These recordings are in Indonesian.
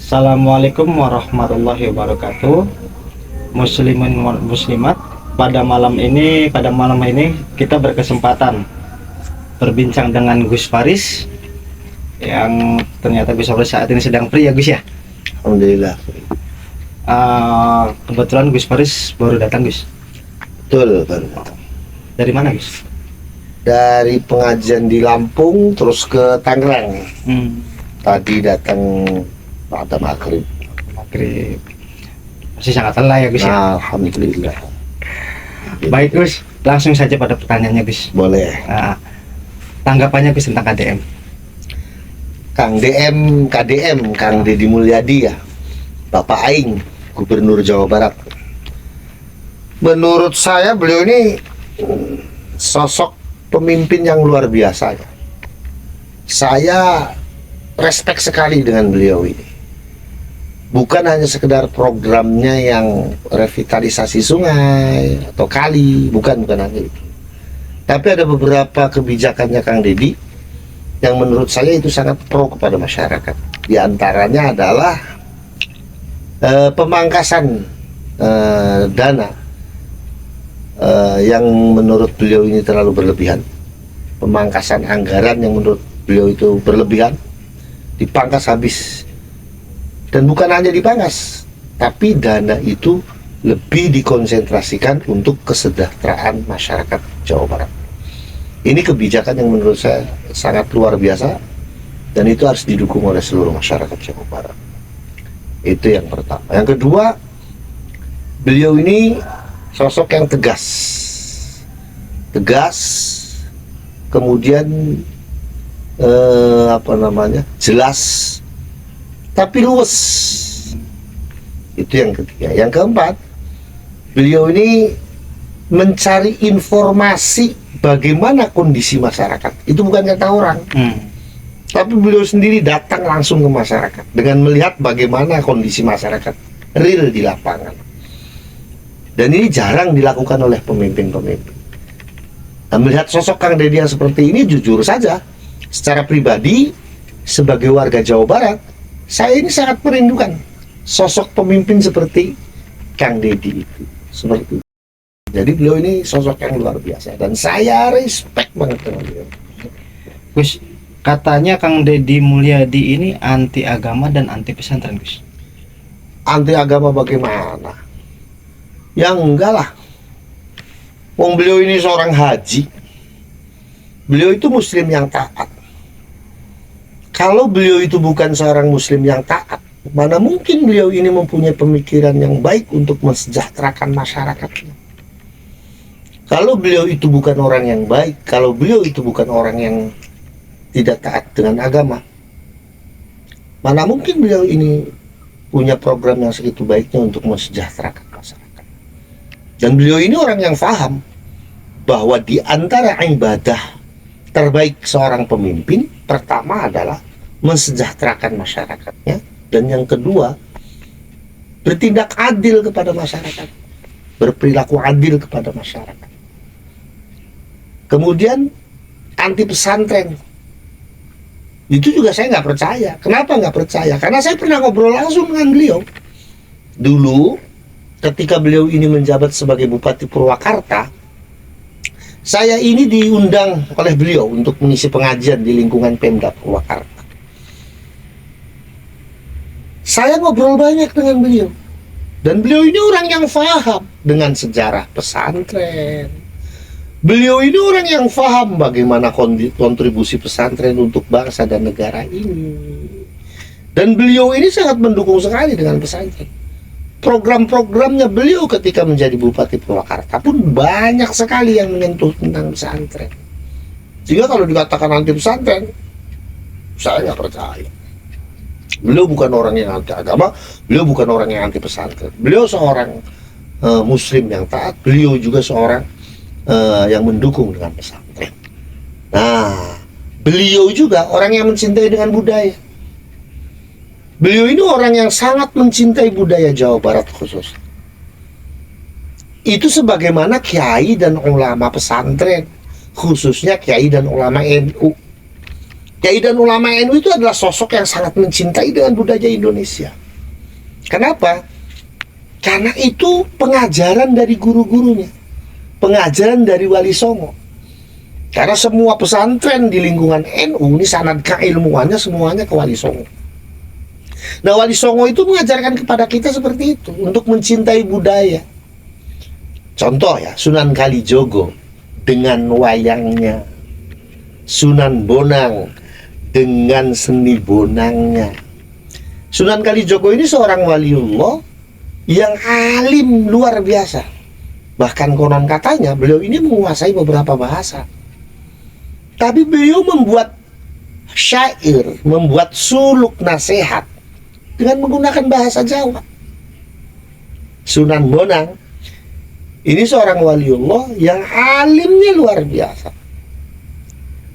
Assalamualaikum warahmatullahi wabarakatuh. Muslimin muslimat, pada malam ini kita berkesempatan berbincang dengan Gus Faris yang ternyata Gus Faris saat ini sedang free ya Gus ya. Alhamdulillah. Kebetulan Gus Faris baru datang Gus. Betul, baru datang. Dari mana Gus? Dari pengajian di Lampung terus ke Tangerang. Tadi datang pada maghrib. Masih sangat lelah ya Gus ya. Alhamdulillah. Baik Gus, langsung saja pada pertanyaannya Gus. Boleh. Tanggapannya Gus tentang KDM. KDM, Kang Deddy Mulyadi ya, Bapak Aing, Gubernur Jawa Barat. Menurut saya beliau ini sosok pemimpin yang luar biasa ya. Saya respect sekali dengan beliau ini. Bukan hanya sekedar programnya yang revitalisasi sungai atau kali, bukan hanya itu. Tapi ada beberapa kebijakannya Kang Deddy yang menurut saya itu sangat pro kepada masyarakat. Di antaranya adalah pemangkasan dana yang menurut beliau ini terlalu berlebihan. Pemangkasan anggaran yang menurut beliau itu berlebihan, dipangkas habis. Dan bukan hanya dipangkas, tapi dana itu lebih dikonsentrasikan untuk kesejahteraan masyarakat Jawa Barat. Ini kebijakan yang menurut saya sangat luar biasa, dan itu harus didukung oleh seluruh masyarakat Jawa Barat. Itu yang pertama. Yang kedua, beliau ini sosok yang tegas, kemudian jelas, tapi luwes. Itu yang ketiga. Yang keempat, beliau ini mencari informasi bagaimana kondisi masyarakat. Itu bukan kata orang, tapi beliau sendiri datang langsung ke masyarakat dengan melihat bagaimana kondisi masyarakat real di lapangan. Dan ini jarang dilakukan oleh pemimpin-pemimpin. Nah, melihat sosok Kang Deddy yang seperti ini, jujur saja, secara pribadi sebagai warga Jawa Barat, saya ini sangat merindukan sosok pemimpin seperti Kang Deddy itu. Seperti itu. Jadi beliau ini sosok yang luar biasa dan saya respect banget dengan beliau. Gus, katanya Kang Deddy Mulyadi ini anti agama dan anti pesantren Gus. Anti agama bagaimana? Yang enggak lah. Wong beliau ini seorang haji. Beliau itu muslim yang taat. Kalau beliau itu bukan seorang muslim yang taat, mana mungkin beliau ini mempunyai pemikiran yang baik untuk mensejahterakan masyarakatnya. Kalau beliau itu bukan orang yang baik, kalau beliau itu bukan orang yang tidak taat dengan agama, mana mungkin beliau ini punya program yang segitu baiknya untuk mensejahterakan masyarakat. Dan beliau ini orang yang paham bahwa di antara ibadah terbaik seorang pemimpin, pertama adalah mensejahterakan masyarakatnya, dan yang kedua bertindak adil kepada masyarakat, berperilaku adil kepada masyarakat. Kemudian anti pesantren, itu juga saya nggak percaya. Kenapa nggak percaya? Karena saya pernah ngobrol langsung dengan beliau dulu ketika beliau ini menjabat sebagai Bupati Purwakarta. Saya ini diundang oleh beliau untuk mengisi pengajian di lingkungan Pemda Purwakarta. Saya ngobrol banyak dengan beliau. Dan beliau ini orang yang paham dengan sejarah pesantren. Beliau ini orang yang paham bagaimana kontribusi pesantren untuk bangsa dan negara ini. Dan beliau ini sangat mendukung sekali dengan pesantren. Program-programnya beliau ketika menjadi Bupati Purwakarta pun banyak sekali yang menyentuh tentang pesantren. Sehingga kalau dikatakan anti pesantren, saya nggak percaya. Beliau bukan orang yang anti agama, beliau bukan orang yang anti pesantren. Beliau seorang muslim yang taat, beliau juga seorang yang mendukung dengan pesantren. Nah, beliau juga orang yang mencintai dengan budaya. Beliau ini orang yang sangat mencintai budaya Jawa Barat khusus. Itu sebagaimana kiai dan ulama pesantren, khususnya kiai dan ulama NU. Kiai dan ulama NU itu adalah sosok yang sangat mencintai dengan budaya Indonesia. Kenapa? Karena itu pengajaran dari guru-gurunya, pengajaran dari Wali Songo. Karena semua pesantren di lingkungan NU ini sanad keilmuannya semuanya ke Wali Songo. Nah, Wali Songo itu mengajarkan kepada kita seperti itu, untuk mencintai budaya. Contoh ya, Sunan Kalijogo dengan wayangnya, Sunan Bonang dengan seni bonangnya. Sunan Kalijogo ini seorang waliullah yang alim luar biasa. Bahkan konon katanya beliau ini menguasai beberapa bahasa. Tapi beliau membuat syair, membuat suluk nasihat dengan menggunakan bahasa Jawa. Sunan Bonang ini seorang waliullah yang alimnya luar biasa.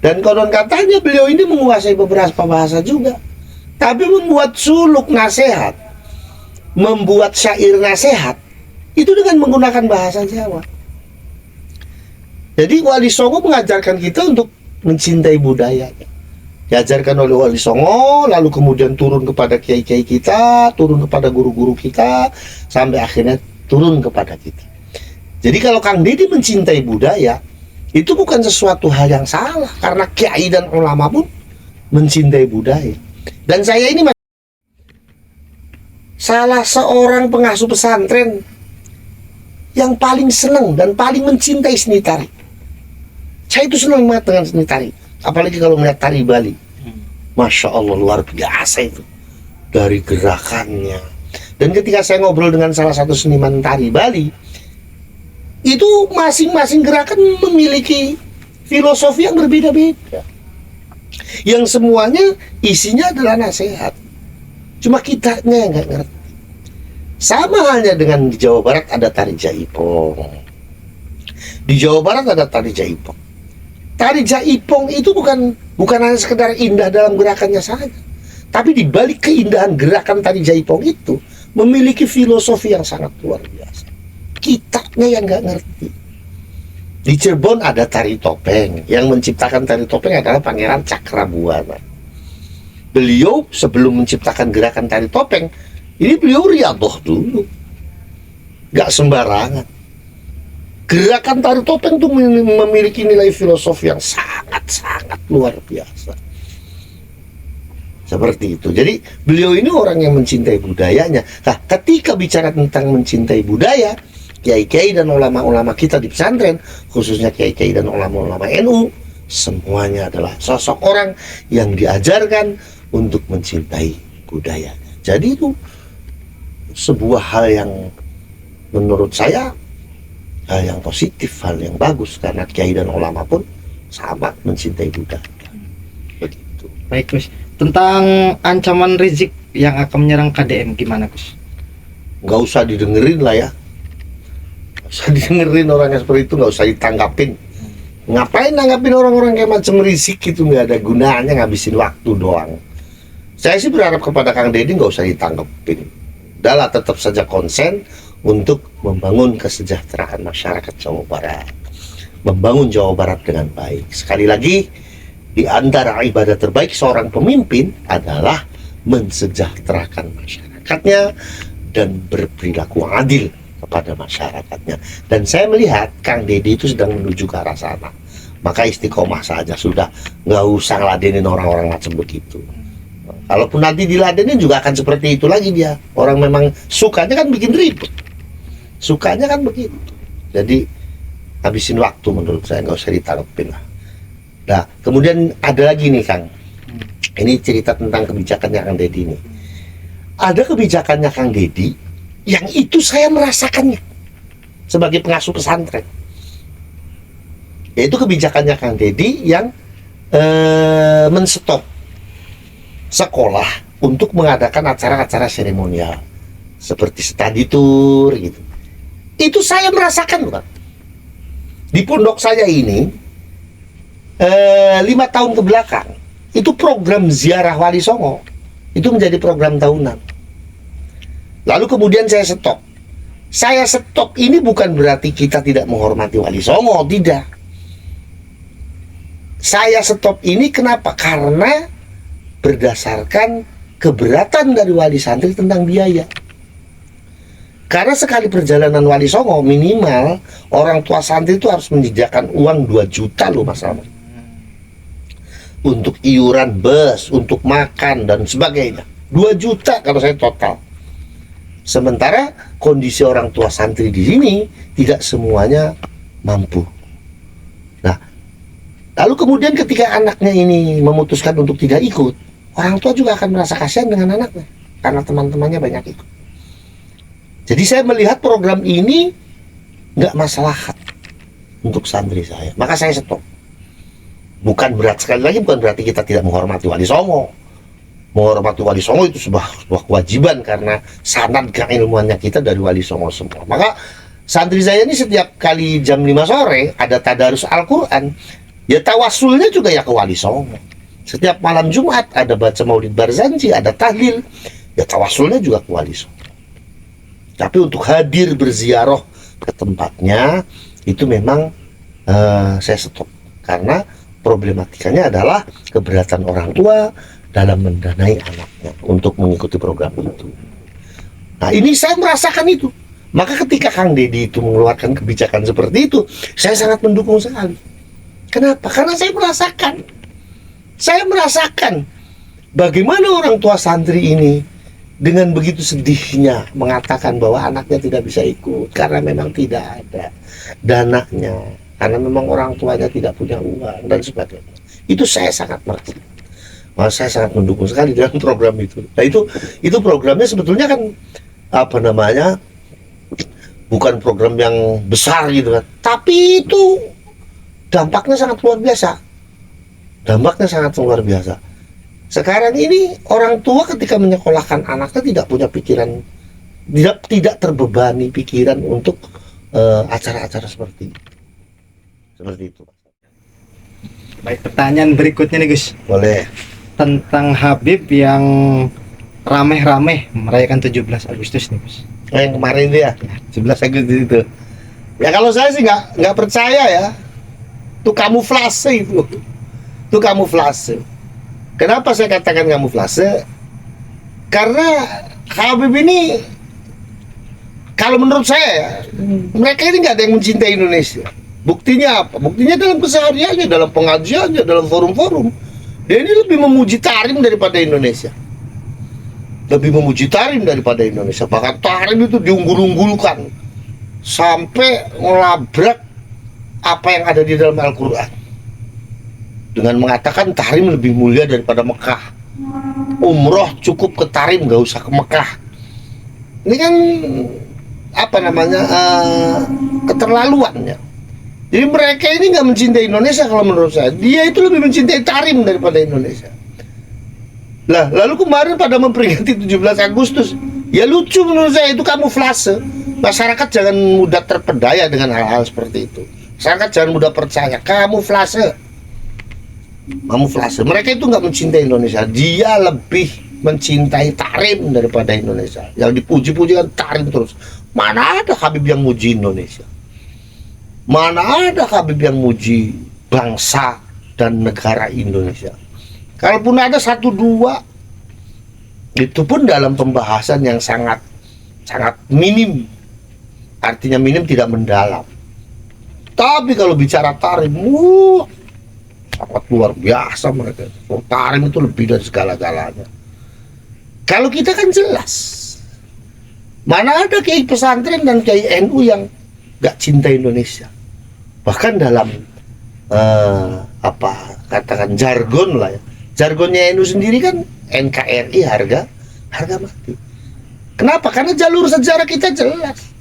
Dan konon katanya beliau ini menguasai beberapa bahasa juga. Tapi membuat suluk nasihat, membuat syair nasihat, itu dengan menggunakan bahasa Jawa. Jadi Wali Songo mengajarkan kita untuk mencintai budayanya. Diajarkan oleh Wali Songo, lalu kemudian turun kepada kiai-kiai kita, turun kepada guru-guru kita, sampai akhirnya turun kepada kita. Jadi kalau Kang Deddy mencintai budaya, itu bukan sesuatu hal yang salah, karena kiai dan ulama pun mencintai budaya. Dan saya ini salah seorang pengasuh pesantren yang paling senang dan paling mencintai seni tari. Saya itu senang banget dengan seni tari, apalagi kalau melihat tari Bali. Masya Allah, luar biasa itu, dari gerakannya. Dan ketika saya ngobrol dengan salah satu seniman tari Bali, itu masing-masing gerakan memiliki filosofi yang berbeda-beda, yang semuanya isinya adalah nasihat. Cuma kitanya yang nggak ngerti. Sama halnya dengan di Jawa Barat ada tari Jaipong. Di Jawa Barat ada tari Jaipong. Tari Jaipong itu bukan hanya sekedar indah dalam gerakannya saja, tapi di balik keindahan gerakan tari Jaipong itu memiliki filosofi yang sangat luar biasa. Kitanya yang nggak ngerti. Di Cirebon ada tari topeng. Yang menciptakan tari topeng adalah Pangeran Cakrabuana. Beliau sebelum menciptakan gerakan tari topeng, ini beliau riadoh dulu, gak sembarangan. Gerakan tari topeng itu memiliki nilai filosofi yang sangat-sangat luar biasa. Seperti itu. Jadi beliau ini orang yang mencintai budayanya. Nah, ketika bicara tentang mencintai budaya, kiai-kiai dan ulama-ulama kita di pesantren, khususnya kiai-kiai dan ulama-ulama NU, semuanya adalah sosok orang yang diajarkan untuk mencintai budaya. Jadi itu sebuah hal yang menurut saya hal yang positif, hal yang bagus, karena kiai dan ulama pun sama mencintai budaya. Begitu. Baik Gus, tentang ancaman Rizik yang akan menyerang KDM gimana Gus? Nggak usah didengerin lah ya. Nggak usah didengerin orang yang seperti itu, nggak usah ditanggapin. Ngapain nanggapin orang-orang kayak macam Rizik itu, nggak ada gunanya, ngabisin waktu doang. Saya sih berharap kepada Kang Deddy nggak usah ditanggapin. Udahlah, tetap saja konsen untuk membangun kesejahteraan masyarakat Jawa Barat, membangun Jawa Barat dengan baik. Sekali lagi, di antara ibadah terbaik seorang pemimpin adalah mensejahterakan masyarakatnya dan berperilaku adil kepada masyarakatnya. Dan saya melihat Kang Deddy itu sedang menuju ke arah sana. Maka istiqomah saja sudah, nggak usah ngeladenin orang-orang macam begitu. Kalaupun nanti diladenin juga akan seperti itu lagi dia. Orang memang sukanya kan bikin ribut, sukanya kan begitu. Jadi habisin waktu menurut saya, nggak usah ditanggepin lah. Nah, kemudian ada lagi nih Kang, ini cerita tentang kebijakannya Kang Deddy ini. Ada kebijakannya Kang Deddy yang itu saya merasakannya sebagai pengasuh pesantren, yaitu kebijakannya Kang Deddy yang menstop sekolah untuk mengadakan acara-acara seremonial seperti study tour gitu. Itu saya merasakan bukan? Di pondok saya ini 5 tahun ke belakang itu program ziarah Wali Songo itu menjadi program tahunan. Lalu kemudian saya stop. Saya stop ini bukan berarti kita tidak menghormati Wali Songo, tidak. saya stop ini kenapa? Karena berdasarkan keberatan dari wali santri tentang biaya. Karena sekali perjalanan wali songo minimal orang tua santri itu harus menyediakan uang 2 juta loh Mas Rahmat. Untuk iuran bus, untuk makan dan sebagainya. 2 juta kalau saya total. Sementara kondisi orang tua santri di sini tidak semuanya mampu. Nah, lalu kemudian ketika anaknya ini memutuskan untuk tidak ikut, orang tua juga akan merasa kasihan dengan anaknya karena teman-temannya banyak ikut. Jadi saya melihat program ini nggak maslahat untuk santri saya, maka saya stop. Bukan sekali lagi bukan berarti kita tidak menghormati wali songo. Menghormati wali songo itu sebuah kewajiban karena sanad keilmuannya kita dari wali songo semua. Maka santri saya ini setiap kali jam 5 sore ada tadarus Al-Quran, ya tawasulnya juga ya ke wali songo. Setiap malam Jumat ada baca Maulid Barzanji, ada tahlil, ya tawasulnya juga ke wali songo. Tapi untuk hadir berziarah ke tempatnya itu memang saya stop karena problematikanya adalah keberatan orang tua dalam mendanai anaknya untuk mengikuti program itu. Nah ini saya merasakan itu. Maka ketika Kang Deddy itu mengeluarkan kebijakan seperti itu, saya sangat mendukung sekali. Kenapa? Karena saya merasakan bagaimana orang tua santri ini dengan begitu sedihnya mengatakan bahwa anaknya tidak bisa ikut karena memang tidak ada dananya, karena memang orang tuanya tidak punya uang dan sebagainya. Itu saya sangat merasa. Maka saya sangat mendukung sekali dalam program itu. Nah itu programnya sebetulnya kan bukan program yang besar gitu kan, tapi itu dampaknya sangat luar biasa. Sekarang ini orang tua ketika menyekolahkan anaknya tidak punya pikiran, tidak terbebani pikiran untuk acara-acara seperti itu. Baik, pertanyaan berikutnya nih Gus. Boleh. Tentang Habib yang rameh-rameh merayakan 17 Agustus nih Gus. Yang kemarin itu ya, 11 Agustus itu. Ya kalau saya sih nggak percaya ya. Itu kamuflase itu. Itu kamuflase. Kenapa saya katakan kamuflase? Karena Habib ini, kalau menurut saya, mereka ini nggak ada yang mencintai Indonesia. Buktinya apa? Buktinya dalam kesehariannya, dalam pengajiannya, dalam forum-forum. Dia ini lebih memuji Tarim daripada Indonesia. Bahkan Tarim itu diunggul-unggulkan sampai melabrak apa yang ada di dalam Al-Quran. Dengan mengatakan Tarim lebih mulia daripada Mekah. Umroh cukup ke Tarim, gak usah ke Mekah. Ini kan keterlaluannya. Jadi mereka ini gak mencintai Indonesia kalau menurut saya. Dia itu lebih mencintai Tarim daripada Indonesia. Lah, lalu kemarin pada memperingati 17 Agustus, ya lucu menurut saya, itu kamuflase. Masyarakat jangan mudah terpedaya dengan hal-hal seperti itu. Masyarakat jangan mudah percaya, kamuflase. Mereka itu nggak mencintai Indonesia. Dia lebih mencintai Tarim daripada Indonesia. Yang dipuji-puji kan Tarim terus. Mana ada Habib yang muji Indonesia? Mana ada Habib yang muji bangsa dan negara Indonesia? Kalaupun ada 1-2, itu pun dalam pembahasan yang sangat minim. Artinya minim, tidak mendalam. Tapi kalau bicara Tarim, sangat luar biasa mereka. Tarim itu lebih dari segala-galanya. Kalau kita kan jelas, mana ada kiai pesantren dan kiai NU yang gak cinta Indonesia. Bahkan dalam katakan jargon lah ya. Jargonnya NU sendiri kan NKRI, harga mati. Kenapa? Karena jalur sejarah kita jelas.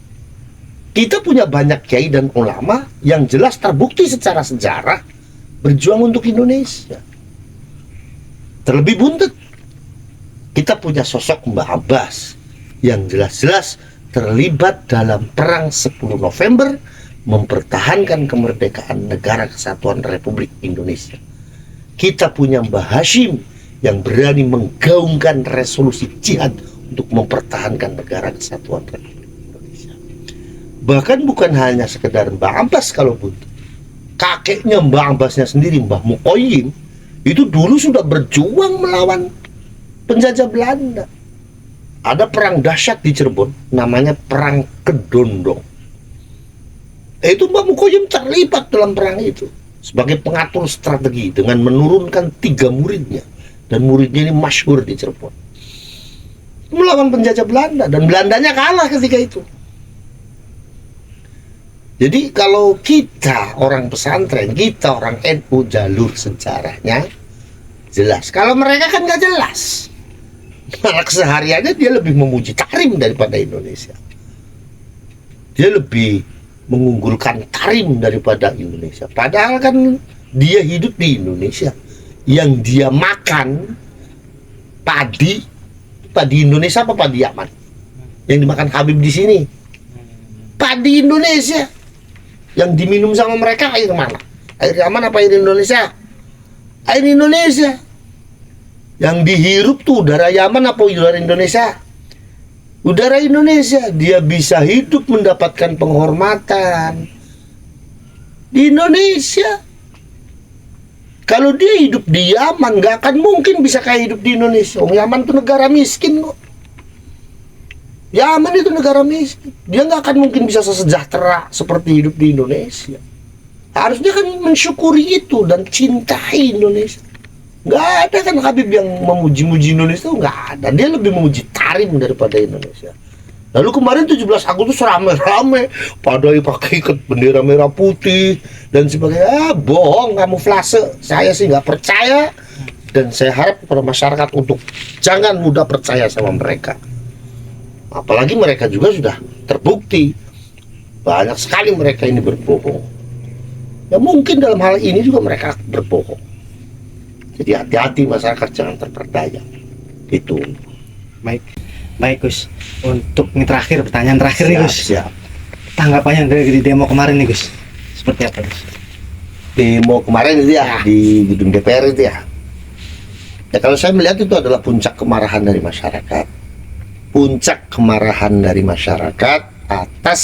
Kita punya banyak kiai dan ulama yang jelas terbukti secara sejarah berjuang untuk Indonesia. Terlebih buntut, kita punya sosok Mbah Abbas yang jelas-jelas terlibat dalam perang 10 November mempertahankan kemerdekaan negara kesatuan Republik Indonesia. Kita punya Mbah Hashim yang berani menggaungkan resolusi jihad untuk mempertahankan negara kesatuan Republik Indonesia. Bahkan bukan hanya sekedar Mbah Abbas kalau butuh. kakeknya Mbah Abbasnya sendiri, Mbah Mukoyim, itu dulu sudah berjuang melawan penjajah Belanda. Ada perang dahsyat di Cirebon, namanya Perang Kedondong. Itu Mbah Mukoyim terlibat dalam perang itu sebagai pengatur strategi dengan menurunkan 3 muridnya, dan muridnya ini masyhur di Cirebon, melawan penjajah Belanda, dan Belandanya kalah ketika itu. Jadi kalau kita orang pesantren, kita orang NU, jalur sejarahnya jelas. Kalau mereka kan nggak jelas. Malah kesehariannya dia lebih memuji Tarim daripada Indonesia. Dia lebih mengunggulkan Tarim daripada Indonesia. Padahal kan dia hidup di Indonesia. Yang dia makan padi Indonesia apa padi Yaman? Yang dimakan Habib di sini padi Indonesia. Yang diminum sama mereka air mana? Air Yaman apa air Indonesia? Air Indonesia. Yang dihirup tuh udara Yaman apa udara Indonesia? Udara Indonesia. Dia bisa hidup mendapatkan penghormatan di Indonesia. Kalau dia hidup di Yaman, gak akan mungkin bisa kayak hidup di Indonesia. Yaman tuh negara miskin kok. Yaman itu negara miskin. Dia nggak akan mungkin bisa sesejahtera seperti hidup di Indonesia. Harusnya kan mensyukuri itu dan cintai Indonesia. Nggak ada kan Habib yang memuji-muji Indonesia, nggak ada. Dia lebih memuji Tarim daripada Indonesia. Lalu kemarin 17 Agustus rame-rame pada pakai ikat bendera merah putih dan sebagainya. Bohong, kamuflase. Saya sih nggak percaya, dan saya harap kepada masyarakat untuk jangan mudah percaya sama mereka. Apalagi mereka juga sudah terbukti banyak sekali mereka ini berbohong. Ya mungkin dalam hal ini juga mereka berbohong. Jadi hati-hati masyarakat, jangan terperdaya. Itu. Baik Gus. Untuk ini terakhir, pertanyaan terakhir nih Gus. Siap. Tanggapannya dari demo kemarin nih Gus, seperti apa Gus? Demo kemarin itu ya di gedung DPR itu ya. Ya kalau saya melihat itu adalah puncak kemarahan dari masyarakat. Puncak kemarahan dari masyarakat atas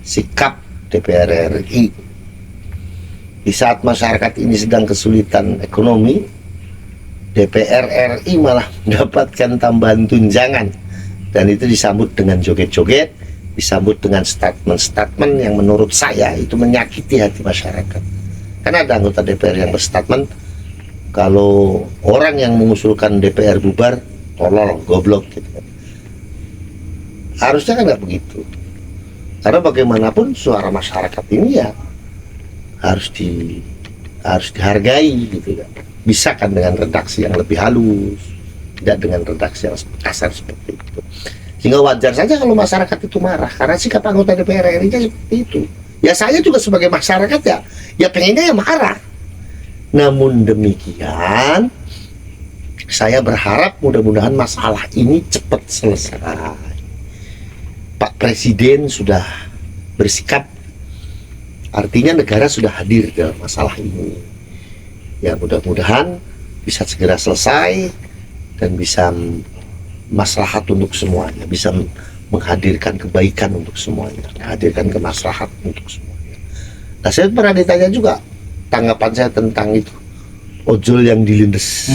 sikap DPR RI. Di saat masyarakat ini sedang kesulitan ekonomi, DPR RI malah mendapatkan tambahan tunjangan, dan itu disambut dengan joget-joget, disambut dengan statement-statement yang menurut saya itu menyakiti hati masyarakat. Karena ada anggota DPR yang berstatement, kalau orang yang mengusulkan DPR bubar, tolol, goblok gitu. Harusnya kan nggak begitu, karena bagaimanapun suara masyarakat ini ya harus dihargai gitu kan. Bisa kan dengan redaksi yang lebih halus, tidak dengan redaksi yang kasar seperti itu. Sehingga wajar saja kalau masyarakat itu marah karena sikap anggota DPR RI-nya seperti itu. Ya saya juga sebagai masyarakat ya pengennya ya marah. Namun demikian, saya berharap mudah-mudahan masalah ini cepat selesai. Pak Presiden sudah bersikap, artinya negara sudah hadir dalam masalah ini. Ya mudah-mudahan bisa segera selesai dan bisa maslahat untuk semuanya, bisa menghadirkan kebaikan untuk semuanya, menghadirkan kemaslahat untuk semuanya. Nah saya pernah ditanya juga tanggapan saya tentang itu, ojol yang dilindes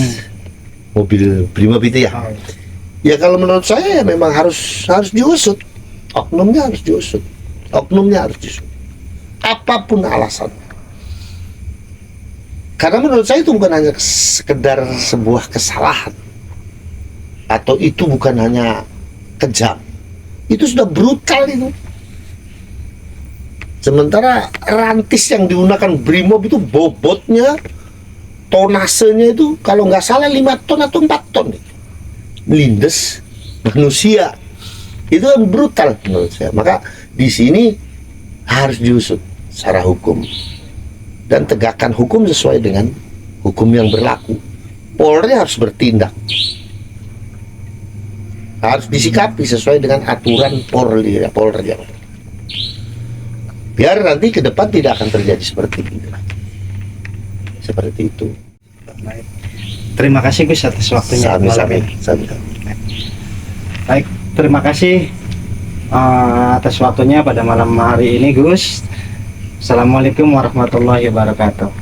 mobil Brimob itu ya. Ya kalau menurut saya ya memang harus diusut. Oknumnya harus diusut. Apapun alasan. Karena menurut saya itu bukan hanya sekedar sebuah kesalahan, atau itu bukan hanya kejam, itu sudah brutal itu. Sementara rantis yang digunakan Brimob itu bobotnya, tonasenya itu kalau nggak salah 5 ton atau 4 ton itu. Melindes manusia. Itu yang brutal menurut saya. Maka di sini harus diusut secara hukum dan tegakkan hukum sesuai dengan hukum yang berlaku. Polri harus bertindak, harus disikapi sesuai dengan aturan Polri. Biar nanti ke depan tidak akan terjadi seperti itu. Seperti itu. Baik. Terima kasih Gus atas waktunya. Sami-sami. Baik. Terima kasih atas waktunya pada malam hari ini Gus. Assalamualaikum warahmatullahi wabarakatuh.